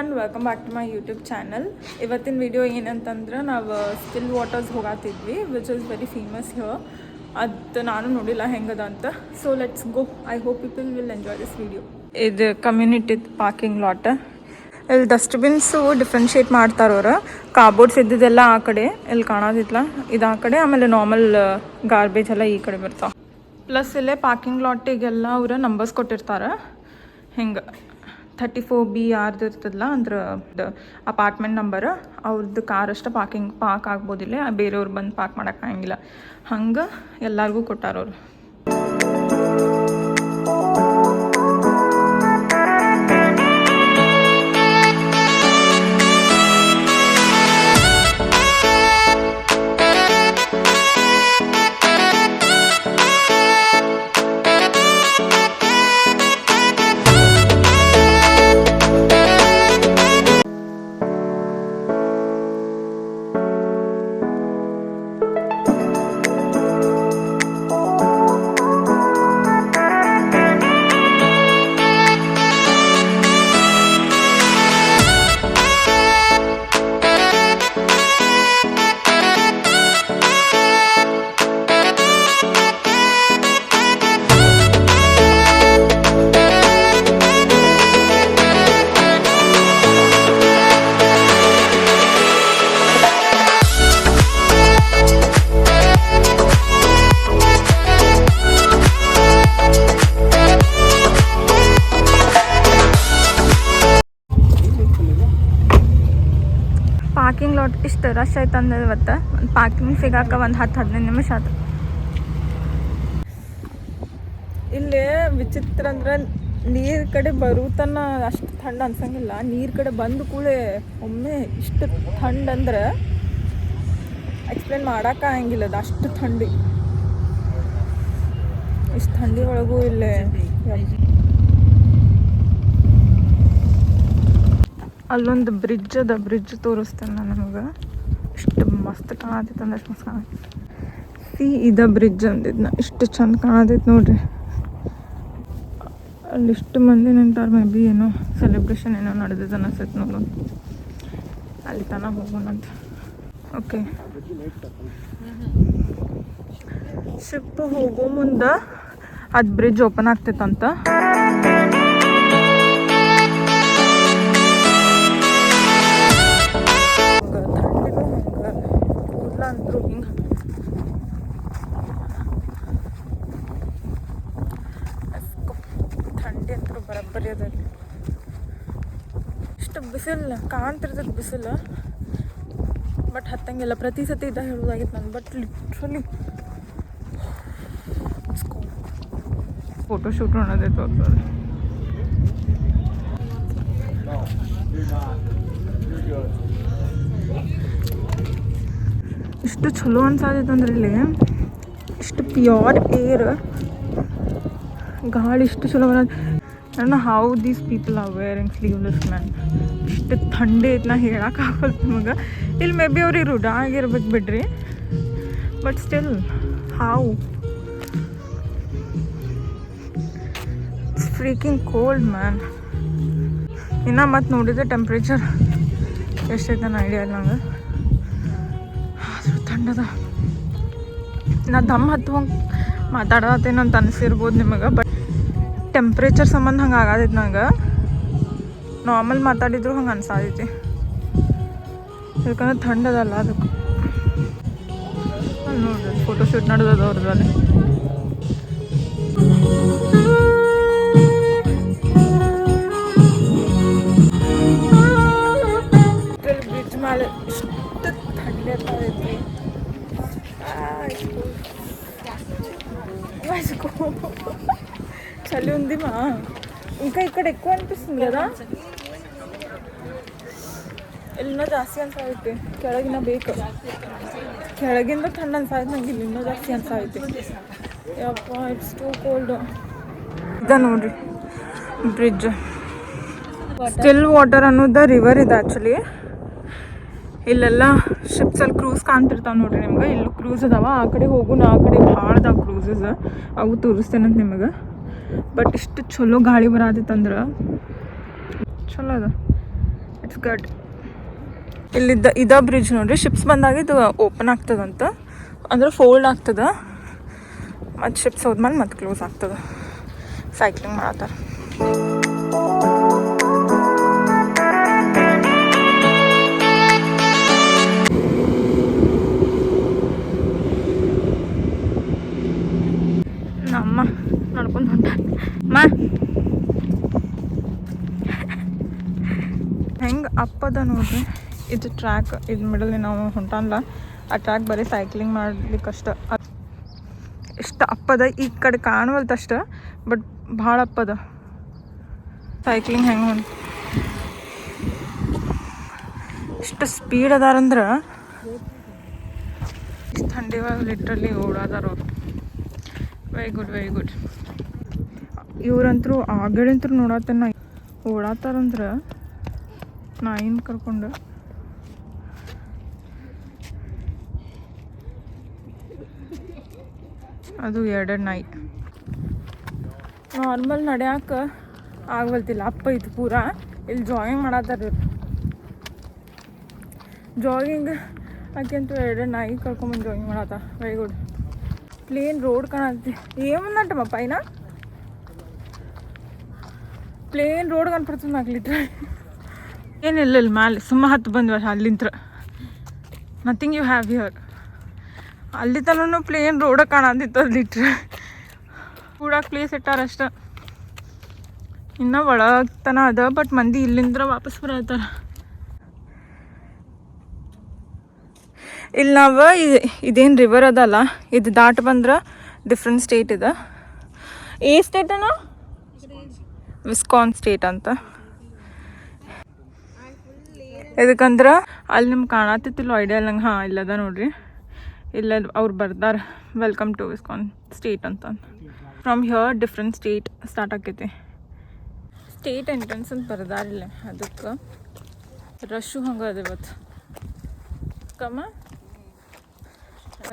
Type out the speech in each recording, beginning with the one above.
Everyone, welcome back to my YouTube channel. ಇವತ್ತಿನ video ಏನಂತಂದ್ರೆ ನಾವು ಸ್ಟಿಲ್ ವಾಟರ್ಸ್ ಹೋಗಾತಿದ್ವಿ which is very famous here. ಅದು ನಾನು ನೋಡಿಲ್ಲ ಹೆಂಗದ ಅಂತ. So let's go. I hope people will enjoy this video. ಇದು ಕಮ್ಯುನಿಟಿ ಪಾರ್ಕಿಂಗ್ ಲಾಟ್. ಇಲ್ಲಿ ಡಸ್ಟ್ಬಿನ್ಸು ಡಿಫ್ರೆನ್ಶಿಯೇಟ್ ಮಾಡ್ತಾರವ್ರು. ಕಾರ್ಬೋರ್ಡ್ಸ್ ಇದ್ದಿದ್ದೆಲ್ಲ ಆ ಕಡೆ, ಇಲ್ಲಿ ಕಾಣೋದಿಲ್ಲ ಇದು ಆ ಕಡೆ, ಆಮೇಲೆ ನಾರ್ಮಲ್ ಗಾರ್ಬೇಜ್ ಎಲ್ಲ ಈ ಕಡೆ ಬರ್ತಾವೆ. ಪ್ಲಸ್ ಇಲ್ಲೇ ಪಾರ್ಕಿಂಗ್ ಲಾಟಿಗೆಲ್ಲ ಅವ್ರು ನಂಬರ್ಸ್ ಕೊಟ್ಟಿರ್ತಾರೆ. ಹಿಂಗೆ 34B ಯಾರ್ದು ಇರ್ತದಲ್ಲ ಅಂದ್ರೆ ಅಪಾರ್ಟ್ಮೆಂಟ್ ನಂಬರ್, ಅವ್ರದ್ದು ಕಾರ್ ಅಷ್ಟು ಪಾರ್ಕ್ ಆಗ್ಬೋದಿಲ್ಲ, ಬೇರೆಯವ್ರು ಬಂದು ಪಾರ್ಕ್ ಮಾಡೋಕ್ಕಾಗಿಲ್ಲ. ಹಂಗೆ ಎಲ್ಲರಿಗೂ ಕೊಟ್ಟಾರವ್ರು. ಪಾರ್ಕಿಂಗ್ ಲಾಟ್ ಇಷ್ಟು ರಶ್ ಆಯ್ತು ಅಂದ್ರೆ ಇವತ್ತು ಒಂದು ಪಾರ್ಕಿಂಗ್ ಸಿಗಾಕ ಒಂದು 10-15 ನಿಮಿಷ ಆಯ್ತು. ಇಲ್ಲಿ ವಿಚಿತ್ರ ಅಂದ್ರೆ ನೀರು ಕಡೆ ಬರುತನ ಅಷ್ಟು ಥಂಡ್ ಅನ್ಸಂಗಿಲ್ಲ. ನೀರು ಕಡೆ ಬಂದು ಕೂಡಲೇ ಒಮ್ಮೆ ಇಷ್ಟು ಥಂಡ್ ಅಂದ್ರೆ ಎಕ್ಸ್ಪ್ಲೇನ್ ಮಾಡೋಕ್ಕಾಗಂಗಿಲ್ಲ. ಅದು ಅಷ್ಟು ಥಂಡಿ. ಇಷ್ಟು ಥಂಡಿ ಒಳಗೂ ಇಲ್ಲೇ ಅಲ್ಲೊಂದು ಬ್ರಿಡ್ಜ್ ಅದ. ಬ್ರಿಡ್ಜ್ ತೋರಿಸ್ತೇನೆ ನಾನು ನಿಮಗೆ. ಇಷ್ಟು ಮಸ್ತ್ ಕಾಣತೈತೆ ಅಂದ್ರೆ ಅಷ್ಟು ಮಸ್ತ್ ಕಾಣತೈತಿ. ಇದ ಬ್ರಿಡ್ಜ್ ಅಂದಿದ್ನ ಇಷ್ಟು ಚಂದ ಕಾಣತೈತೆ ನೋಡ್ರಿ. ಅಲ್ಲಿ ಇಷ್ಟು ಮಂದಿ ನಿಂತಾರೆ. ಮೇ ಬಿ ಏನೋ ಸೆಲೆಬ್ರೇಷನ್ ಏನೋ ನಡೆದಿದೆ ಅನಿಸ್ತೈತೆ ನೋಡು. ಅಲ್ಲಿ ತನಕ ಹೋಗೋಣಂತ. ಓಕೆ, ಶಿಪ್ ಹೋಗೋ ಮುಂದೆ ಅದು ಬ್ರಿಡ್ಜ್ ಓಪನ್ ಆಗ್ತೈತಂತ. ಅಂದ್ರು ಹಿಂಗೆ ಥಂಡಿ ಅಂತೂ ಬರಬ್ಬರಿ ಅದ. ಇಷ್ಟು ಬಿಸಿಲು ಕಾಣ್ತಿರ್ತದೆ ಬಿಸಿಲು, ಬಟ್ ಹತ್ತಂಗಿಲ್ಲ. ಪ್ರತಿ ಸತಿ ಇದ್ದ ಹೇಳೋದಾಗಿತ್ತು ನಾನು, ಬಟ್ ಲಿಟ್ರಲಿ ಫೋಟೋ ಶೂಟ್ ಮಾಡೋದೈತೆ ಅವ್ರದ್ದು. ಇಷ್ಟು ಚಲೋ ಅನ್ಸಾದೈತೆ ಅಂದ್ರೆ ಇಲ್ಲಿ ಇಷ್ಟು ಪ್ಯೂರ್ ಏರ್, ಗಾಳಿ ಇಷ್ಟು ಚಲೋ ಬರೋದು. ನಾನು how these people are varying sleeveless man. ಇಷ್ಟು ಥಂಡಿ ಐತೆ, ನಾ ಹೇಳೋಕ್ಕಾಗಲ್ಲ ನಿಮಗೆ. ಇಲ್ಲಿ ಮೇ ಬಿ ಅವ್ರಿಗೆ ರೂಢ ಆಗಿರ್ಬೇಕು ಬಿಡ್ರಿ, but still how it's freaking cold man. ಇನ್ನು ಮತ್ತು ನೋಡಿದ್ರೆ ಟೆಂಪ್ರೇಚರ್ ಎಷ್ಟೈತೆ ನನ್ನ ಐಡಿಯಾ ಇಲ್ಲ ನಂಗೆ. ಥಂಡದ. ನಾ ದಮ್ ಹತ್ತುವಂಗೆ ಮಾತಾಡತ್ತೇನೆ ಅಂತ ಅನಿಸಿರ್ಬೋದು ನಿಮಗೆ, ಬಟ್ ಟೆಂಪ್ರೇಚರ್ ಸಂಬಂಧ ಹಂಗೆ ಆಗತೈತಿ ನಂಗೆ. ನಾರ್ಮಲ್ ಮಾತಾಡಿದ್ರು ಹಂಗೆ ಅನ್ಸಾದೈತಿ, ಯಾಕಂದ್ರೆ ಥಂಡದಲ್ಲ ಅದಕ್ಕೆ. ಅಲ್ಲಿ ನೋಡ್ರಿ ಫೋಟೋ ಶೂಟ್ ನಡೆದದ ಅವ್ರದ್ರಲ್ಲಿ. ಬ್ರಿಡ್ಜ್ ಮೇಲೆ ಇಷ್ಟು ಥಂಡಿ ಆಗ್ತೈತಿ. చలి ఉంది మా. ఇంకా ఇక్కడ ఎక్కువ అనిపిస్తుంది కదా. ಇಲ್ಲಿನ ಜಾಸ್ತಿ ಅನ್ಸಾಯ್ತಿ. ಕೆಳಗಿನ ಬೇಕು, ಕೆಳಗಿಂದ ಥಂಡ್ ಅನ್ಸಾಯ್ತು ನಂಗೆ. ಇಲ್ಲಿನ ಜಾಸ್ತಿ ಅನ್ಸಾಯ್ತಿ. ಯಪ್ಪ, ಇಟ್ಸ್ ಟೂ ಕೋಲ್ಡ್. ಇದ ನೋಡ್ರಿ ಬ್ರಿಡ್ಜ್. ಸ್ಟಿಲ್ ವಾಟರ್ ಅನ್ನೋದು ರಿವರ್ ಇದೆ ಆ್ಯಕ್ಚುಲಿ. ಇಲ್ಲೆಲ್ಲ ಶಿಪ್ಸಲ್ಲಿ ಕ್ರೂಸ್ ಕಾಣ್ತಿರ್ತಾವೆ ನೋಡ್ರಿ ನಿಮ್ಗೆ. ಇಲ್ಲೂ ಕ್ರೂಸ್ ಅದಾವ. ಆ ಕಡೆ ಹೋಗೋಣ, ಆ ಕಡೆ ಭಾಳ ಅದಾವ ಕ್ರೂಸಸ್. ಅವು ತೋರಿಸ್ತೇನಂತ ನಿಮಗೆ. ಬಟ್ ಇಷ್ಟು ಚಲೋ ಗಾಳಿ ಬರತ್ತಂದ್ರೆ ಚಲೋ ಅದ. It's good. ಇದ ಬ್ರಿಡ್ಜ್ ನೋಡ್ರಿ, ಶಿಪ್ಸ್ ಬಂದಾಗ ಇದು ಓಪನ್ ಆಗ್ತದಂತ, ಅಂದ್ರೆ ಫೋಲ್ಡ್ ಆಗ್ತದ, ಮತ್ತು ಶಿಪ್ಸ್ ಹೋದ್ಮೇಲೆ ಮತ್ತೆ ಕ್ಲೋಸ್ ಆಗ್ತದ. ಸೈಕ್ಲಿಂಗ್ ಮಾಡತ್ತಾರ. ನಮ್ಮ ನಡ್ಕೊಂಡು ಹೊಂಟ ಹೆಂಗೆ ಅಪ್ಪದ ನೋಡ್ರಿ. ಇದು ಟ್ರ್ಯಾಕ್, ಇದು ಮಿಡಲ್ ನಾವು ಹೊಂಟಲ್ಲ, ಆ ಟ್ರ್ಯಾಕ್ ಬರೀ ಸೈಕ್ಲಿಂಗ್ ಮಾಡ್ಲಿಕ್ಕಷ್ಟ. ಇಷ್ಟು ಅಪ್ಪದ, ಈ ಕಡೆ ಕಾಣುವಲ್ತಷ್ಟ, ಬಟ್ ಭಾಳ ಅಪ್ಪದ ಸೈಕ್ಲಿಂಗ್. ಹೆಂಗೆ ಹೊಂಟ ಇಷ್ಟು ಸ್ಪೀಡ್ ಅದಾರಂದ್ರೆ ಇಷ್ಟು ಥಂಡಿ ಒಳಗೆ ಲಿಟ್ರಲಿ ಓಡಾದಾರ ಅವ್ರು. Very good, very good. ಇವ್ರಂತರೂ ಆಗಡಂತರೂ ನೋಡತ್ತೇನೆ ಓಡಾತಾರಂದ್ರೆ ನಾಯಿನ ಕರ್ಕೊಂಡು. ಅದು ಎರಡೆರಡು ನಾಯಿ. ನಾರ್ಮಲ್ ನಡೆಯೋಕೆ ಆಗವಲ್ತಿಲ್ಲ, ಅಪ್ಪ ಇದು ಪೂರ. ಇಲ್ಲಿ ಜಾಗಿಂಗ್ ಮಾಡತ್ತಾರ ಇವ್ರು. ಜಾಗಿಂಗ್ ಆಕೆಂತೂ ಎರಡೆರಡು ನಾಯಿ ಕರ್ಕೊಂಬಂದು ಜಾಗಿಂಗ್ ಮಾಡತ್ತ. Very good. ಪ್ಲೇನ್ ರೋಡ್ ಕಾಣತ್ತಿ. ಏಮನ್ನಟ್ಟಮ್ಮ ಪೈನ ಪ್ಲೇನ್ ರೋಡ್ ಕನ್ಪಡ್ತದೆ ನಾಲ್ಕು ಲೀಟ್ರ್. ಏನಿಲ್ಲ ಇಲ್ಲಿ ಮ್ಯಾಲೆ ಸುಮ್ಮ ಹತ್ತು ಬಂದ್ವ ಅಲ್ಲಿಂತ್ರ. Nothing you have here. ಅಲ್ಲಿ ತನೂ ಪ್ಲೇನ್ ರೋಡ ಕಾಣತಿತ್ತು ಲೀಟ್ರ್. ಕೂಡಕ್ಕೆ ಪ್ಲೇಸ್ ಇಟ್ಟಾರಷ್ಟ. ಇನ್ನೂ ಒಳಗೆ ತನ ಅದ, ಬಟ್ ಮಂದಿ ಇಲ್ಲಿಂದ್ರ ವಾಪಸ್ ಬರತ್ತಾರ. ಇಲ್ಲಿ ನಾವು ಇದೇನು ರಿವರ್ ಅದಲ್ಲ, ಇದು ದಾಟ್ ಬಂದ್ರೆ ಡಿಫ್ರೆಂಟ್ ಸ್ಟೇಟ್ ಇದೆ. ಏ ಸ್ಟೇಟ್ ಅಣ್ಣ? ವಿಸ್ಕಾನ್ ಸ್ಟೇಟ್ ಅಂತ. ಇದಕ್ಕಂದ್ರೆ ಅಲ್ಲಿ ನಿಮ್ಗೆ ಕಾಣತಿತ್ತಿಲ್ಲ ಐಡಿಯಾ ನಂಗೆ. ಹಾಂ ಇಲ್ಲದ ನೋಡ್ರಿ, ಇಲ್ಲ ಅವ್ರು ಬರ್ದಾರ ವೆಲ್ಕಮ್ ಟು ವಿಸ್ಕಾನ್ ಸ್ಟೇಟ್ ಅಂತ. From here different state start ಆಕೈತಿ. ಸ್ಟೇಟ್ ಎಂಟ್ರೆನ್ಸ್ ಅಂತ ಬರ್ದಾರಿಲ್ಲ, ಅದಕ್ಕೆ ರಶ್ಶು ಹಂಗೆ ಅದ ಇವತ್ತು. ಕಮ್ಮ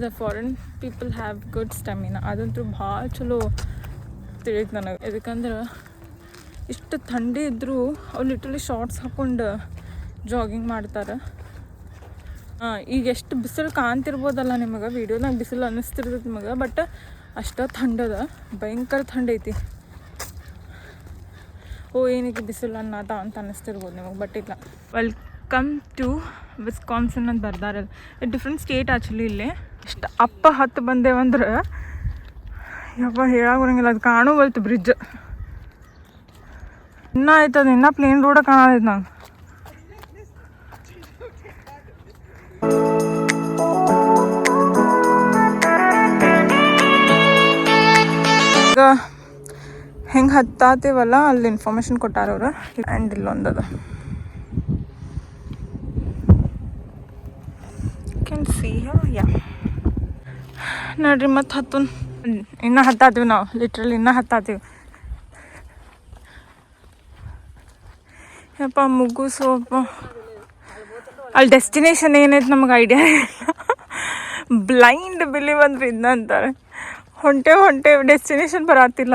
the foreign people have good stamina. ಅದಂತೂ ಭಾಳ ಚಲೋ ತಿಳಿತು ನನಗೆ. ಯಾಕಂದ್ರೆ ಇಷ್ಟು ಥಂಡಿ ಇದ್ದರೂ ಅವ್ರು ಲಿಟ್ರಲಿ ಶಾರ್ಟ್ಸ್ ಹಾಕ್ಕೊಂಡು ಜಾಗಿಂಗ್ ಮಾಡ್ತಾರೆ. ಈಗ ಎಷ್ಟು ಬಿಸಿಲು ಕಾಣ್ತಿರ್ಬೋದಲ್ಲ ನಿಮಗೆ, ವೀಡಿಯೋದಾಗ ಬಿಸಿಲು ಅನ್ನಿಸ್ತಿರ್ತೈತೆ ನಿಮಗೆ, ಬಟ್ ಅಷ್ಟು ಥಂಡದ, ಭಯಂಕರ ಥಂಡಿ ಐತಿ. ಓ ಏನಕ್ಕೆ ಬಿಸಿಲು ಅನ್ನತ ಅಂತ ಅನ್ನಿಸ್ತಿರ್ಬೋದು ನಿಮಗೆ, ಬಟ್ ಇಲ್ಲ. ವೆಲ್ಕಮ್ ಟು ವಿಸ್ಕಾನ್ಸಿನ್ ಅಂತ ಬರ್ದಾರಲ್ಲ. Different state actually. ಇಲ್ಲಿ ಇಷ್ಟು ಅಪ್ಪ ಹತ್ತು ಬಂದೇವಂದ್ರೆ ಯಪ್ಪ ಹೇಳಕ್ಕೆ ಬರೋಂಗಿಲ್ಲ. ಅದು ಕಾಣುವಲ್ತು ಬ್ರಿಡ್ಜ್. ಇನ್ನೂ ಆಯ್ತದ, ಇನ್ನೂ ಪ್ಲೇನ್ ರೋಡ ಕಾಣತೈತೆ ನಂಗೆ. ಈಗ ಹೆಂಗೆ ಹತ್ತಾತೀವಲ್ಲ ಅಲ್ಲಿ ಇನ್ಫಾರ್ಮೇಶನ್ ಕೊಟ್ಟಾರ ಅವರು. ಆ್ಯಂಡ್ ಇಲ್ಲೊಂದದ ಕ್ಯಾನ್ ಸಿ ಯಾ ನೋಡ್ರಿ. ಮತ್ತು ಇನ್ನೂ ಹತ್ತಾತೀವಿ ನಾವು, ಲಿಟ್ರಲಿ ಇನ್ನೂ ಹತ್ತಾತೀವಿ. ಯಪ್ಪ ಮುಗಿಸೋಪ್ಪ. ಅಲ್ಲಿ ಡೆಸ್ಟಿನೇಷನ್ ಏನೈತೆ ನಮಗೆ ಐಡಿಯಾ ಇಲ್ಲ. ಬ್ಲೈಂಡ್ ಬಿಲೀವ್ ಅಂದ್ರೆ ಇದಂತಾರೆ. ಹೊಂಟೆ ಡೆಸ್ಟಿನೇಷನ್ ಬರತ್ತಿಲ್ಲ.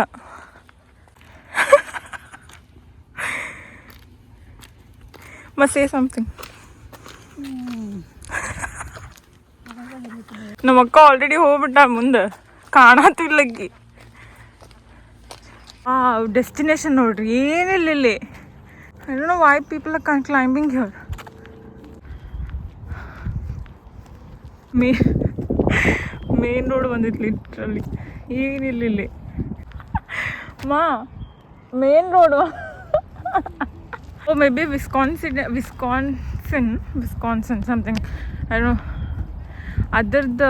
Must say something. ನಮ್ಮ ಅಕ್ಕ ಆಲ್ರೆಡಿ ಹೋಗ್ಬಿಟ್ಟ ಮುಂದೆ, ಕಾಣತಿಲ್ಲಕ್ಕಿ. ಡೆಸ್ಟಿನೇಷನ್ ನೋಡ್ರಿ, ಏನಿಲ್ಲ ಇಲ್ಲಿ. I don't know why people are climbing here. Main road ಬಂದಿತ್ತು ಲಿಟ್ರಲಿ, ಏನಿಲ್ಲ ಇಲ್ಲಿ. Main road. Oh maybe Wisconsin something, I don't know. ಅದರದ್ದು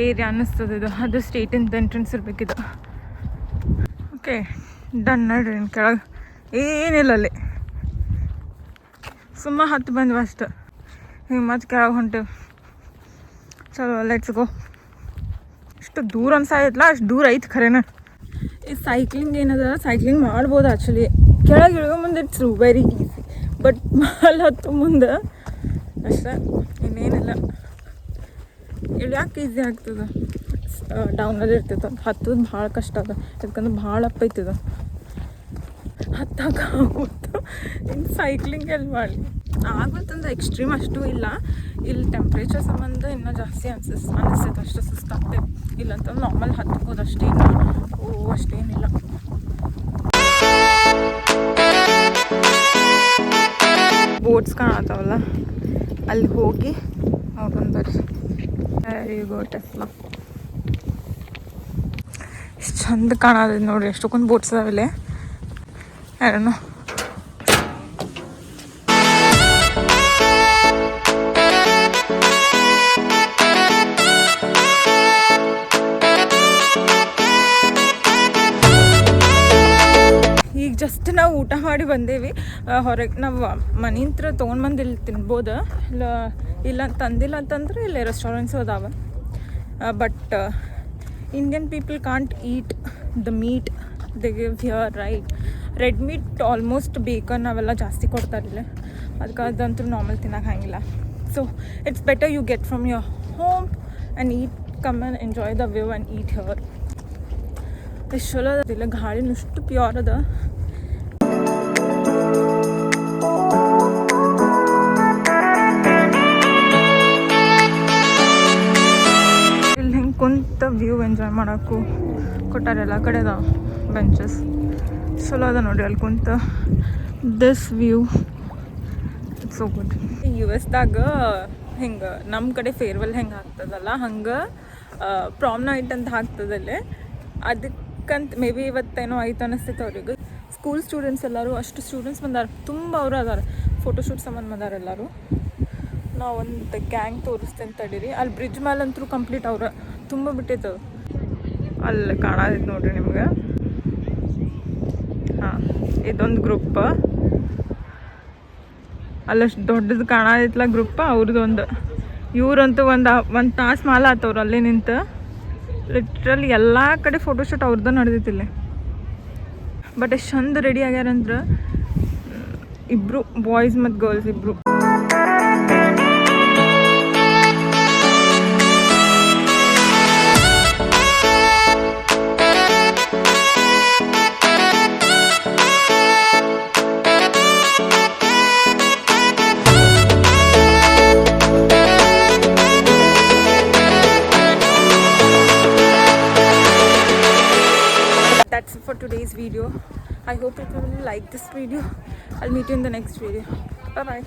ಏರಿಯಾ ಅನ್ನಿಸ್ತದೆ ಇದು. ಅದು ಸ್ಟೇಟಿಂದ ಎಂಟ್ರೆನ್ಸ್ ಇರಬೇಕಿದು. Okay done. ನೋಡ್ರಿ ಕೆಳಗೆ ಏನಿಲ್ಲ ಅಲ್ಲಿ, ಸುಮ್ಮ ಹತ್ತು ಬಂದ್ವಿ ಅಷ್ಟು. ಹಿಂಗೆ ಮತ್ತೆ ಕೆಳಗೆ ಹೊಂಟೇವು. ಚಲೋ ಲೆಟ್ಸ್ ಗೋ. ಇಷ್ಟು ದೂರ ಅನ್ಸಾಯ್ತಲ್ಲ, ಅಷ್ಟು ದೂರ ಐತೆ ಖರೇನ. ಈ ಸೈಕ್ಲಿಂಗ್ ಏನದ, ಸೈಕ್ಲಿಂಗ್ ಮಾಡ್ಬೋದು ಆ್ಯಕ್ಚುಲಿ. ಕೆಳಗೆ ಇಳಿಯೋ ಮುಂದೆ ಇಟ್ಸ್ ವೆರಿ ಈಸಿ, ಬಟ್ ಮೇಲೆ ಹತ್ತು ಮುಂದೆ ಅಷ್ಟೇ, ಇನ್ನೇನಿಲ್ಲ. ಇಳಿಯಾಕೆ ಈಸಿ ಆಗ್ತದೆ, ಡೌನಲ್ಲಿ ಇರ್ತೈತೆ. ಹತ್ತೋದು ಭಾಳ ಕಷ್ಟ ಅದ, ಯಾಕಂದ್ರೆ ಭಾಳ ಅಪ್ ಐತದ. ಹತ್ತಕ್ಕಾಗುತ್ತೆ. ಇನ್ನು ಸೈಕ್ಲಿಂಗ್ ಎಲ್ಲಿ ಮಾಡಿ ಆಗುತ್ತಂದ್ರೆ ಎಕ್ಸ್ಟ್ರೀಮ್ ಅಷ್ಟು ಇಲ್ಲ. ಇಲ್ಲಿ ಟೆಂಪ್ರೇಚರ್ ಸಂಬಂಧ ಇನ್ನೂ ಜಾಸ್ತಿ ಅನಿಸ್ತೈತೆ, ಅಷ್ಟು ಸುಸ್ತಾಗ್ತೈತೆ. ಇಲ್ಲಂತಂದ್ರೆ ನಾರ್ಮಲ್ ಹತ್ಕೋದು ಅಷ್ಟೇನು ಅಷ್ಟೇನಿಲ್ಲ. ಬೋಟ್ಸ್ ಕಾಣತ್ತಾವಲ್ಲ, ಅಲ್ಲಿ ಹೋಗಿ ಹೋಗೋಣ ಬರ್ರಿ. Very good Tesla. ಎಷ್ಟು ಚಂದ ಕಾಣೋದು ನೋಡ್ರಿ, ಎಷ್ಟೊಂದು ಬೋಟ್ಸ್ ಅದಾವಿಲ್ಲಿ. ಯಾರನ್ನು ಈಗ ಜಸ್ಟ್ ನಾವು ಊಟ ಮಾಡಿ ಬಂದೇವಿ ಹೊರಗೆ. ನಾವು ಮನೆಯಿಂದ ತೊಗೊಂಡ್ಬಂದು ಇಲ್ಲಿ ತಿನ್ಬೋದು, ಇಲ್ಲ ತಂದಿಲ್ಲ ಅಂತಂದ್ರೆ ಇಲ್ಲಿ ರೆಸ್ಟೋರೆಂಟ್ಸು ಅದಾವೆ. But Indian people can't eat the meat they give here, right? Red meat almost bacon ಅವೆಲ್ಲ ಜಾಸ್ತಿ ಕೊಡ್ತಾರಿಲ್ಲ, ಅದಕ್ಕೆ ಅದಂತೂ ನಾರ್ಮಲ್ ತಿನ್ನೋಕೆ ಹಂಗಿಲ್ಲ. So it's better you get from your home and eat, come and enjoy the view and eat here. ಎಷ್ಟು ಚಲೋ ಅದಿಲ್ಲ, ಗಾಳಿನೂ ಅಷ್ಟು ಪ್ಯೂರ್ ಅದ. ಇಲ್ಲಿ ಹಿಂಗೆ ಕುಂತ ವ್ಯೂ ಎಂಜಾಯ್ ಮಾಡೋಕ್ಕೂ ಕೊಟ್ಟಾರೆ, ಎಲ್ಲ ಕಡೆ ಅದಾವ ಬೆಂಚಸ್. ಚಲೋ ಅದ ನೋಡಿ ಅಲ್ಲಿ ಕುಂತ this view, it's so good. U ಎಸ್ದಾಗ ಹಿಂಗೆ ನಮ್ಮ ಕಡೆ ಫೇರ್ವೆಲ್ ಹೆಂಗೆ ಆಗ್ತದಲ್ಲ ಹಂಗೆ ಪ್ರಾಮ್ ನೈಟ್ ಅಂತ ಆಗ್ತದಲ್ಲಿ. ಅದಕ್ಕಂತ ಮೇ ಬಿ ಇವತ್ತೇನೋ ಆಯ್ತು ಅನ್ನಿಸ್ತೈತೆ ಅವ್ರಿಗೆ. ಸ್ಕೂಲ್ ಸ್ಟೂಡೆಂಟ್ಸ್ ಎಲ್ಲರೂ, ಅಷ್ಟು ಸ್ಟೂಡೆಂಟ್ಸ್ ಬಂದಾರ, ತುಂಬ ಅವರು ಅದಾರ. ಫೋಟೋಶೂಟ್ ಸಂಬಂಧ ಬಂದಾರ ಎಲ್ಲರೂ. ನಾವು ಒಂದು ಗ್ಯಾಂಗ್ ತೋರಿಸ್ತೇನೆ ತಡೀರಿ. ಅಲ್ಲಿ ಬ್ರಿಡ್ಜ್ ಮೇಲಂತೂ ಕಂಪ್ಲೀಟ್ ಅವ್ರ ತುಂಬ ಬಿಟ್ಟೈತೆ. ಅಲ್ಲಿ ಕಾಣೋದೈತೆ ನೋಡ್ರಿ ನಿಮ್ಗೆ. ಹಾಂ, ಇದೊಂದು ಗ್ರೂಪ್, ಅಲ್ಲಷ್ಟು ದೊಡ್ಡದು ಕಾಣೋದೈತಲ್ಲ ಗ್ರೂಪ್ ಅವ್ರದ್ದೊಂದು. ಇವ್ರಂತೂ ಒಂದು ತಾಸು ಮಾಲ ಆತವ್ರು ಅಲ್ಲೇ ನಿಂತು. ಲಿಟ್ರಲಿ ಎಲ್ಲ ಕಡೆ ಫೋಟೋಶೂಟ್ ಅವ್ರದ್ದು ನಡೆದೈತಿಲ್ಲ. ಬಟ್ ಎಷ್ಟು ಚಂದ ರೆಡಿ ಆಗ್ಯಾರಂದ್ರೆ ಇಬ್ಬರು, ಬಾಯ್ಸ್ ಮತ್ತು ಗರ್ಲ್ಸ್ ಇಬ್ಬರು. That's it for today's video. I hope you will like this video. I'll meet you in the next video. Bye bye.